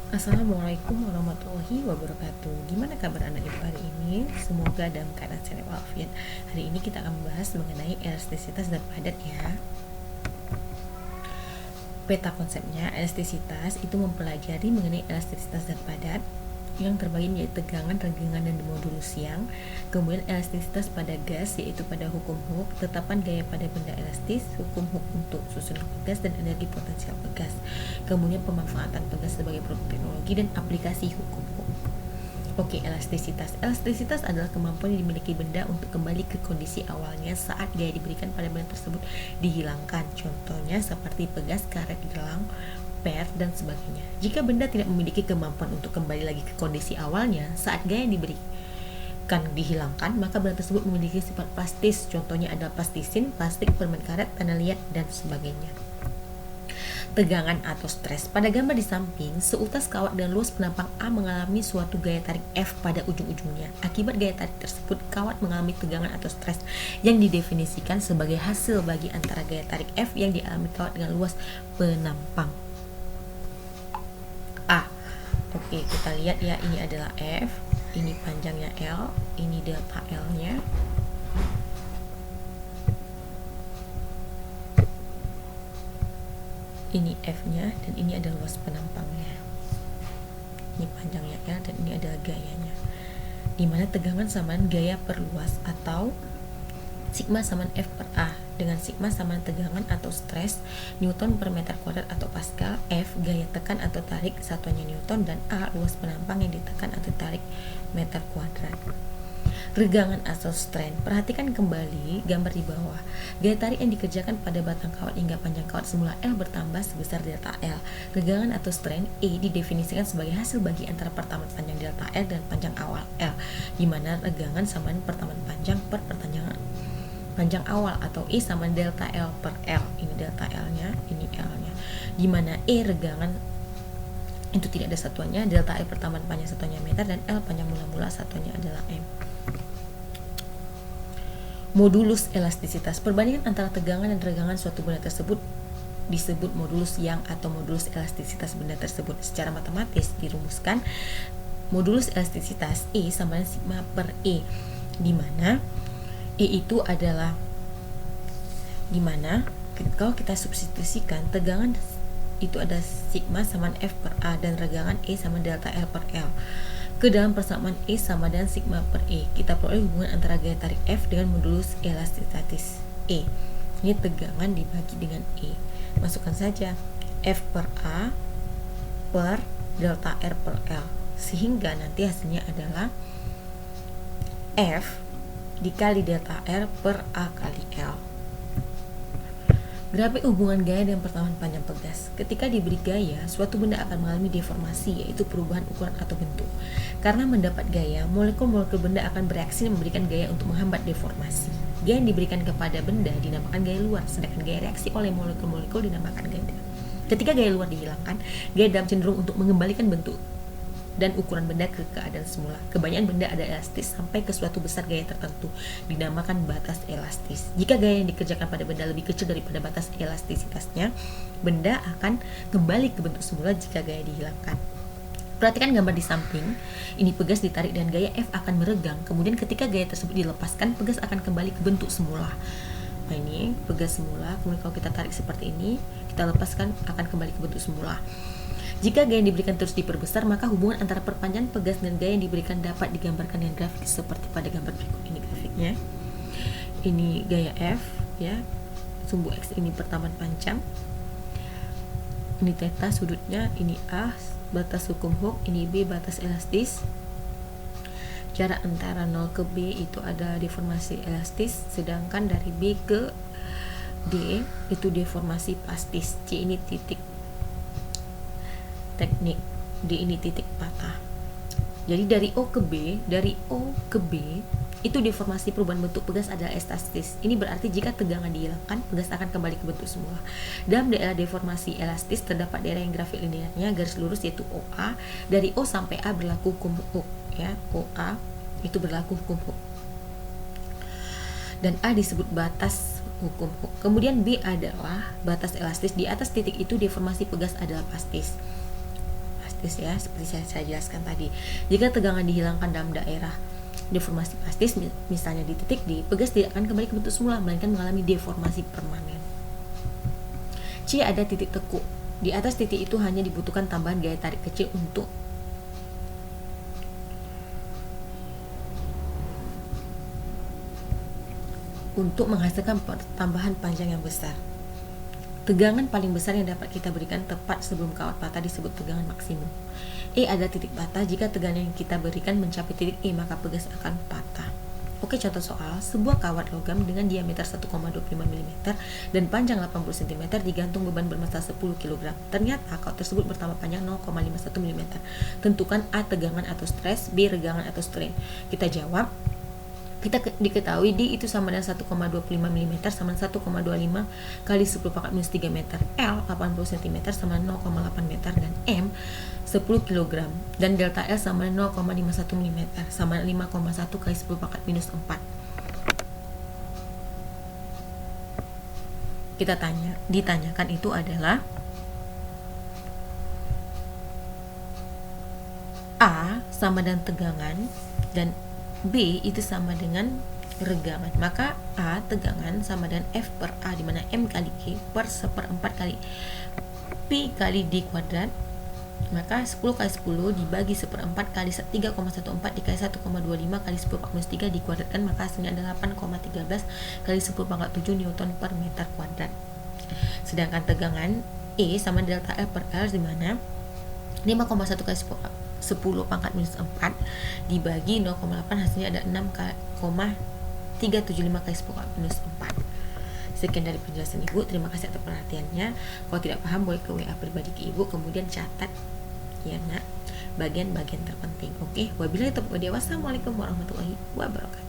Assalamualaikum warahmatullahi wabarakatuh. Gimana kabar anak ibu hari ini? Semoga dalam keadaan sehat walafiat. Hari ini kita akan membahas mengenai elastisitas dan padat ya. Peta konsepnya, elastisitas itu mempelajari mengenai elastisitas dan padat yang terbagi menjadi tegangan, regengan, dan modulus yang. Kemudian elastisitas pada gas, yaitu pada hukum Hooke, tetapan gaya pada benda elastis, hukum Hooke untuk susunan pegas dan energi potensial pegas. Kemudian pemanfaatan pegas sebagai produk teknologi dan aplikasi hukum Hooke. Oke, elastisitas. Elastisitas adalah kemampuan yang dimiliki benda untuk kembali ke kondisi awalnya saat gaya diberikan pada benda tersebut dihilangkan. Contohnya seperti pegas, karet, gelang, per, dan sebagainya. Jika benda tidak memiliki kemampuan untuk kembali lagi ke kondisi awalnya saat gaya yang diberikan dihilangkan, maka benda tersebut memiliki sifat plastis. Contohnya adalah plastisin, plastik, permen karet, tanah liat, dan sebagainya. Tegangan atau stres. Pada gambar di samping, seutas kawat dan luas penampang A mengalami suatu gaya tarik F pada ujung-ujungnya. Akibat gaya tarik tersebut, kawat mengalami tegangan atau stres yang didefinisikan sebagai hasil bagi antara gaya tarik F yang dialami kawat dengan luas penampang A. Oke, kita lihat ya, ini adalah F, ini panjangnya L, ini delta L-nya. Ini F-nya dan ini adalah luas penampangnya. Ini panjangnya L dan ini adalah gayanya. Dimana tegangan samaan gaya per luas atau sigma samaan F per A, dengan sigma samaan tegangan atau stres Newton per meter kuadrat atau Pascal, F gaya tekan atau tarik satuannya Newton, dan A luas penampang yang ditekan atau tarik meter kuadrat. Regangan atau strain. Perhatikan kembali gambar di bawah. Gaya tarik yang dikerjakan pada batang kawat hingga panjang kawat semula L bertambah sebesar delta L. Regangan atau strain E didefinisikan sebagai hasil bagi antara pertamaan panjang delta L dan panjang awal L, di mana regangan samaan pertamaan panjang per perpanjangan panjang awal atau E sama delta L per L. Ini delta L-nya, ini L-nya. Di mana E regangan itu tidak ada satuannya, delta L pertamaan panjang satuannya meter, dan L panjang mula-mula satuannya adalah M. Modulus elastisitas. Perbandingan antara tegangan dan regangan suatu benda tersebut disebut modulus yang atau modulus elastisitas benda tersebut. Secara matematis dirumuskan modulus elastisitas E sama dengan sigma per E, di mana E itu adalah, kalau kita substitusikan tegangan itu ada sigma sama F per A dan regangan E sama delta L per L. Ke dalam persamaan E sama dengan sigma per E, kita peroleh hubungan antara gaya tarik F dengan modulus elastisitas E. Ini tegangan dibagi dengan E. Masukkan saja F per A per delta R per L, sehingga nanti hasilnya adalah F dikali delta R per A kali L. Grafik hubungan gaya dengan pertamaan panjang pegas. Ketika diberi gaya, suatu benda akan mengalami deformasi, yaitu perubahan ukuran atau bentuk. Karena mendapat gaya, molekul-molekul benda akan bereaksi dan memberikan gaya untuk menghambat deformasi. Gaya yang diberikan kepada benda dinamakan gaya luar, sedangkan gaya reaksi oleh molekul-molekul dinamakan gaya dalam. Ketika gaya luar dihilangkan, gaya dalam cenderung untuk mengembalikan bentuk dan ukuran benda ke keadaan semula. Kebanyakan benda ada elastis sampai ke suatu besar gaya tertentu, dinamakan batas elastis. Jika gaya yang dikerjakan pada benda lebih kecil daripada batas elastisitasnya, benda akan kembali ke bentuk semula jika gaya dihilangkan. Perhatikan gambar di samping. Ini pegas ditarik dan gaya F akan meregang. Kemudian ketika gaya tersebut dilepaskan, pegas akan kembali ke bentuk semula. Nah, ini pegas semula. Kemudian kalau kita tarik seperti ini, kita lepaskan, akan kembali ke bentuk semula. Jika gaya yang diberikan terus diperbesar, maka hubungan antara perpanjangan pegas dan gaya yang diberikan dapat digambarkan dengan grafik seperti pada gambar berikut ini grafiknya. Ini gaya F, ya, sumbu X ini pertamaan panjang, ini theta sudutnya, ini A batas hukum Hooke, ini B batas elastis. Jarak antara 0 ke B itu ada deformasi elastis, sedangkan dari B ke D itu deformasi plastis. C ini titik teknik, D ini titik patah. Jadi dari O ke B itu deformasi perubahan bentuk pegas adalah elastis. Ini berarti jika tegangan dihilangkan, pegas akan kembali ke bentuk semula. Dalam daerah deformasi elastis terdapat daerah yang grafik linearnya garis lurus yaitu OA. Dari O sampai A berlaku hukum Hooke, ya. OA itu berlaku hukum Hooke. Dan A disebut batas hukum Hooke. Kemudian B adalah batas elastis. Di atas titik itu deformasi pegas adalah plastis. plastis ya, seperti saya jelaskan tadi. Jika tegangan dihilangkan dalam daerah deformasi plastis, misalnya di titik D, pegas tidak akan kembali ke bentuk semula, melainkan mengalami deformasi permanen. C. Ada titik tekuk. Di atas titik itu hanya dibutuhkan tambahan gaya tarik kecil untuk menghasilkan pertambahan panjang yang besar. Tegangan paling besar yang dapat kita berikan tepat sebelum kawat patah disebut tegangan maksimum. E. Ada titik patah. Jika tegangan yang kita berikan mencapai titik E, maka pegas akan patah. Oke, contoh soal. Sebuah kawat logam dengan diameter 1,25 mm dan panjang 80 cm digantung beban bermassa 10 kg. Ternyata kawat tersebut bertambah panjang 0,51 mm. Tentukan A. Tegangan atau stres, B. Regangan atau strain. Kita jawab, kita diketahui D itu sama dengan 1,25 mm sama dengan 1,25 kali 10 pangkat minus 3 meter, L 80 cm sama 0,8 meter, dan M 10 kg, dan delta L sama dengan 0,51 mm sama 5,1 kali 10 pangkat minus 4. Ditanyakan itu adalah A sama dengan tegangan dan B itu sama dengan regangan. Maka A tegangan sama dengan F per A, di mana M kali G per 1/4 kali P kali D kuadrat. Maka 10 kali 10 dibagi 1/4 kali 3,14 dikali 1,25 kali 10 minus 3 dikuadratkan, maka hasilnya adalah 8,13 kali 10 pangkat 7 Newton per meter kuadrat. Sedangkan tegangan E sama delta L per L, di mana 5,1 kali 10 pangkat minus 4 dibagi 0,8 hasilnya ada 6,375 kali 10 pangkat minus 4. Sekian dari penjelasan Ibu, terima kasih atas perhatiannya. Kalau tidak paham boleh ke WA pribadi ke Ibu, kemudian catat ya nak bagian-bagian terpenting. Oke, wabillahi taufiq wal hidayah. Wassalamualaikum warahmatullahi wabarakatuh.